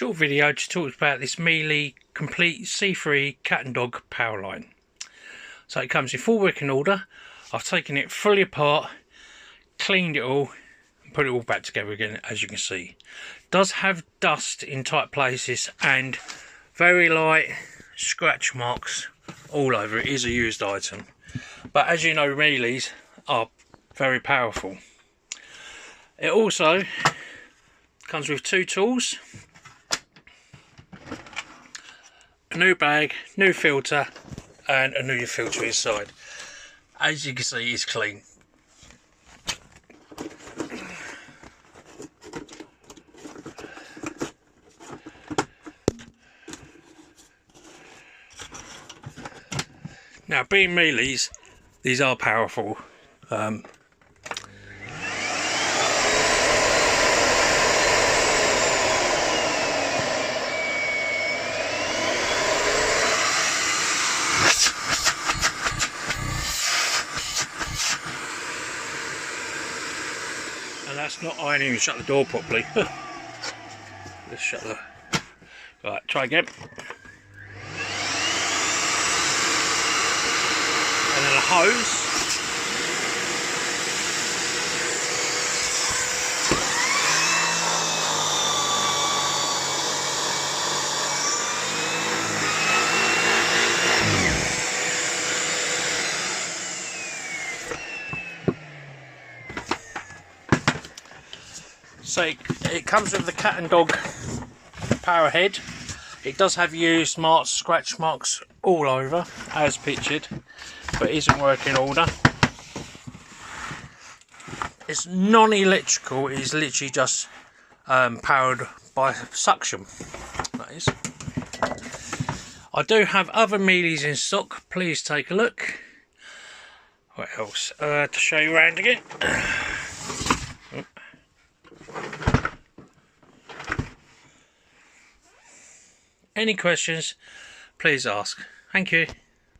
Short video to talk about this Miele complete C3 cat and dog power line. So it comes in full working order. I've taken it fully apart, cleaned it all and put it all back together again. As you can see, it does have dust in tight places and very light scratch marks all over. It is a used item, but as you know, Miele's are very powerful. It also comes with two tools, a new bag, new filter and a new filter inside. As you can see, it's clean. Now, being Miele's, these are powerful. And that's not ironing even shut the door properly. Let's shut the... Right, try again. And then a hose. So it comes with the cat and dog power head. It does have used marks, scratch marks all over as pictured, but it isn't working order. It's non-electrical. It is literally just powered by suction. That is. I do have other Miele's in stock. Please take a look. What else to show you around again? Any questions, please ask. Thank you.